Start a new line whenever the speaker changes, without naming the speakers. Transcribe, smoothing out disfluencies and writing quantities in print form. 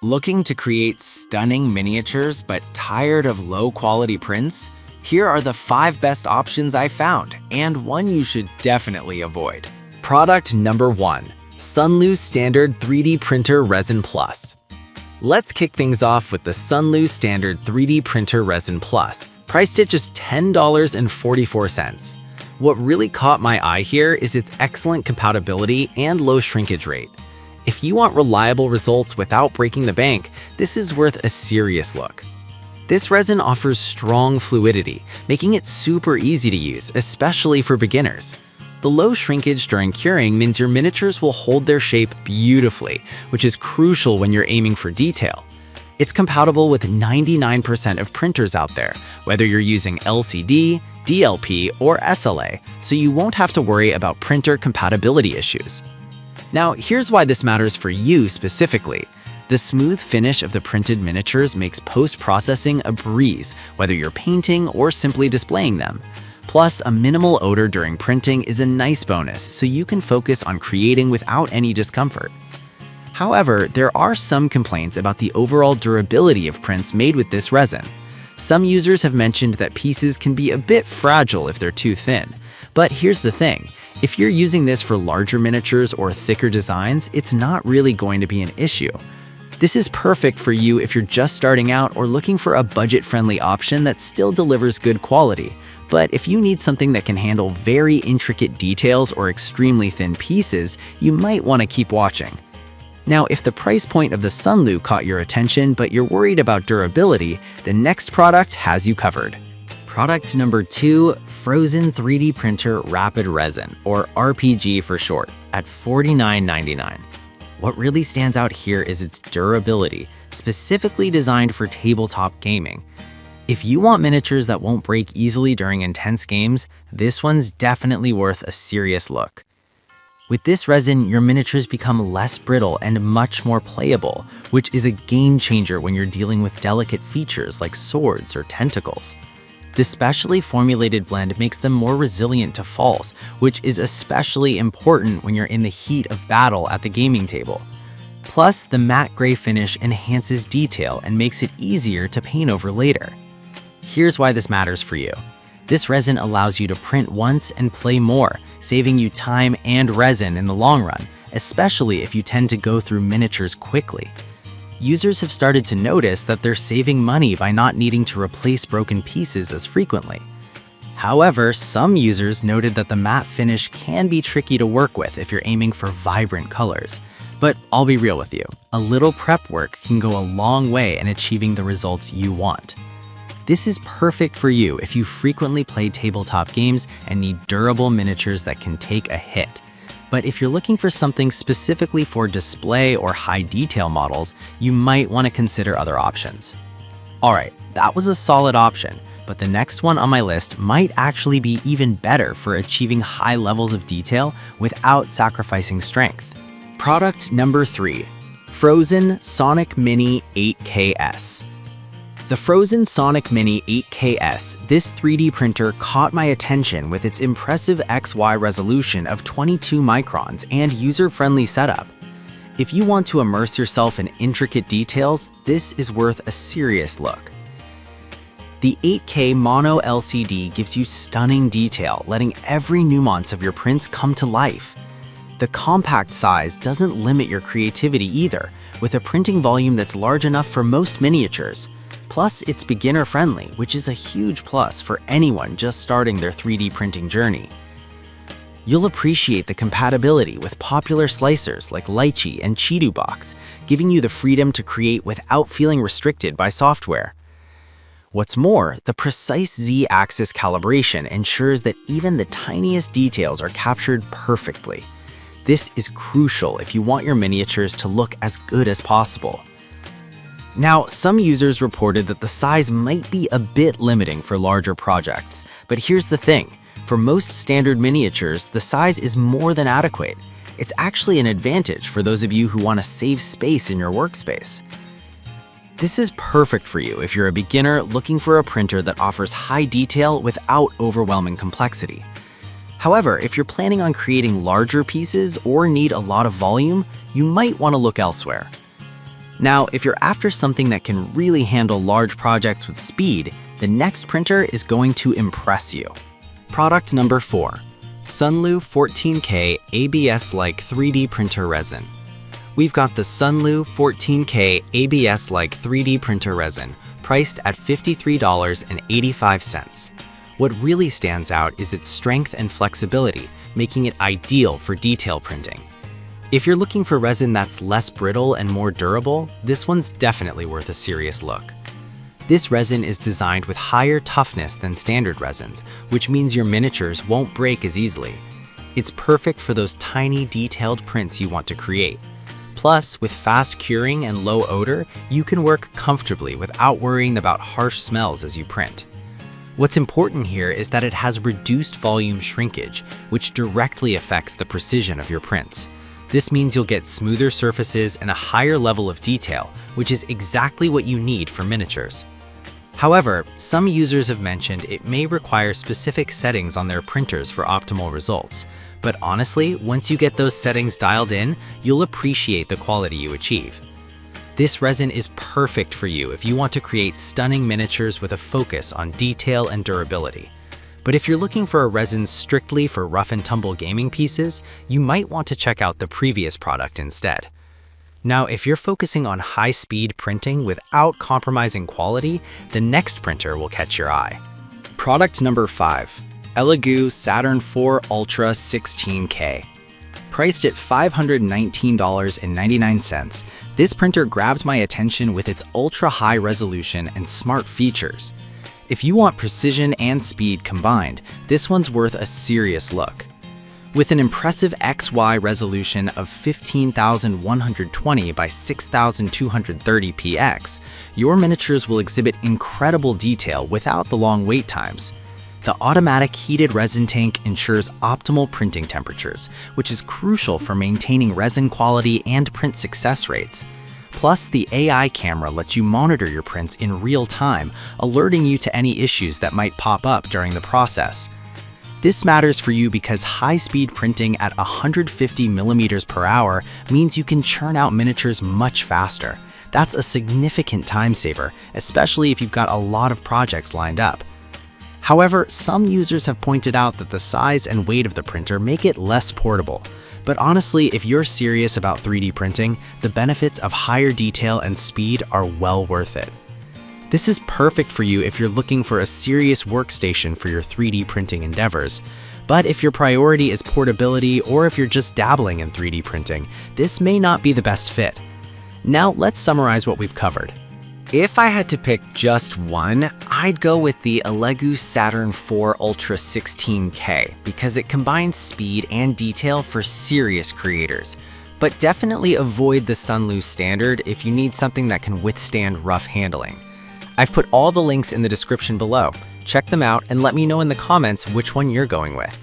Looking to create stunning miniatures but tired of low-quality prints? Here are the 5 best options I found, and one you should definitely avoid. Product number 1. Sunlu Standard 3D Printer Resin Plus. Let's kick things off with the Sunlu Standard 3D Printer Resin Plus, priced at just $10.44. What really caught my eye here is its excellent compatibility and low shrinkage rate. If you want reliable results without breaking the bank, this is worth a serious look. This resin offers strong fluidity, making it super easy to use, especially for beginners. The low shrinkage during curing means your miniatures will hold their shape beautifully, which is crucial when you're aiming for detail. It's compatible with 99% of printers out there, whether you're using LCD, DLP, or SLA, so you won't have to worry about printer compatibility issues. Now, here's why this matters for you specifically. The smooth finish of the printed miniatures makes post-processing a breeze, whether you're painting or simply displaying them. Plus, a minimal odor during printing is a nice bonus, so you can focus on creating without any discomfort. However, there are some complaints about the overall durability of prints made with this resin. Some users have mentioned that pieces can be a bit fragile if they're too thin. But here's the thing, if you're using this for larger miniatures or thicker designs, it's not really going to be an issue. This is perfect for you if you're just starting out or looking for a budget-friendly option that still delivers good quality. But if you need something that can handle very intricate details or extremely thin pieces, you might want to keep watching. Now, if the price point of the Sunlu caught your attention but you're worried about durability, the next product has you covered. Product number 2, Phrozen 3D Printer Rapid Resin, or RPG for short, at $49.99. What really stands out here is its durability, specifically designed for tabletop gaming. If you want miniatures that won't break easily during intense games, this one's definitely worth a serious look. With this resin, your miniatures become less brittle and much more playable, which is a game changer when you're dealing with delicate features like swords or tentacles. This specially formulated blend makes them more resilient to falls, which is especially important when you're in the heat of battle at the gaming table. Plus, the matte gray finish enhances detail and makes it easier to paint over later. Here's why this matters for you. This resin allows you to print once and play more, saving you time and resin in the long run, especially if you tend to go through miniatures quickly. Users have started to notice that they're saving money by not needing to replace broken pieces as frequently. However, some users noted that the matte finish can be tricky to work with if you're aiming for vibrant colors. But I'll be real with you, a little prep work can go a long way in achieving the results you want. This is perfect for you if you frequently play tabletop games and need durable miniatures that can take a hit. But if you're looking for something specifically for display or high detail models, you might want to consider other options. Alright, that was a solid option, but the next one on my list might actually be even better for achieving high levels of detail without sacrificing strength. Product number 3, Phrozen Sonic Mini 8KS. The Phrozen Sonic Mini 8KS, this 3D printer caught my attention with its impressive XY resolution of 22 microns and user-friendly setup. If you want to immerse yourself in intricate details, this is worth a serious look. The 8K mono LCD gives you stunning detail, letting every nuance of your prints come to life. The compact size doesn't limit your creativity either, with a printing volume that's large enough for most miniatures. Plus, it's beginner-friendly, which is a huge plus for anyone just starting their 3D printing journey. You'll appreciate the compatibility with popular slicers like Lychee and Cheeto Box, giving you the freedom to create without feeling restricted by software. What's more, the precise Z-axis calibration ensures that even the tiniest details are captured perfectly. This is crucial if you want your miniatures to look as good as possible. Now, some users reported that the size might be a bit limiting for larger projects, but here's the thing. For most standard miniatures, the size is more than adequate. It's actually an advantage for those of you who want to save space in your workspace. This is perfect for you if you're a beginner looking for a printer that offers high detail without overwhelming complexity. However, if you're planning on creating larger pieces or need a lot of volume, you might want to look elsewhere. Now, if you're after something that can really handle large projects with speed, the next printer is going to impress you. Product number 4. Sunlu 14K ABS-like 3D printer resin. We've got the Sunlu 14K ABS-like 3D printer resin, priced at $53.85. What really stands out is its strength and flexibility, making it ideal for detail printing. If you're looking for resin that's less brittle and more durable, this one's definitely worth a serious look. This resin is designed with higher toughness than standard resins, which means your miniatures won't break as easily. It's perfect for those tiny, detailed prints you want to create. Plus, with fast curing and low odor, you can work comfortably without worrying about harsh smells as you print. What's important here is that it has reduced volume shrinkage, which directly affects the precision of your prints. This means you'll get smoother surfaces and a higher level of detail, which is exactly what you need for miniatures. However, some users have mentioned it may require specific settings on their printers for optimal results. But honestly, once you get those settings dialed in, you'll appreciate the quality you achieve. This resin is perfect for you if you want to create stunning miniatures with a focus on detail and durability. But if you're looking for a resin strictly for rough and tumble gaming pieces, you might want to check out the previous product instead. Now, if you're focusing on high-speed printing without compromising quality, the next printer will catch your eye. Product number 5. Elegoo Saturn 4 Ultra 16K. Priced at $519.99, this printer grabbed my attention with its ultra-high resolution and smart features. If you want precision and speed combined, this one's worth a serious look. With an impressive XY resolution of 15,120 by 6,230 px, your miniatures will exhibit incredible detail without the long wait times. The automatic heated resin tank ensures optimal printing temperatures, which is crucial for maintaining resin quality and print success rates. Plus, the AI camera lets you monitor your prints in real time, alerting you to any issues that might pop up during the process. This matters for you because high-speed printing at 150 millimeters per hour means you can churn out miniatures much faster. That's a significant time saver, especially if you've got a lot of projects lined up. However, some users have pointed out that the size and weight of the printer make it less portable. But honestly, if you're serious about 3D printing, the benefits of higher detail and speed are well worth it. This is perfect for you if you're looking for a serious workstation for your 3D printing endeavors. But if your priority is portability or if you're just dabbling in 3D printing, this may not be the best fit. Now let's summarize what we've covered. If I had to pick just one, I'd go with the Elegoo Saturn 4 Ultra 16K because it combines speed and detail for serious creators. But definitely avoid the Sunlu standard if you need something that can withstand rough handling. I've put all the links in the description below. Check them out and let me know in the comments which one you're going with.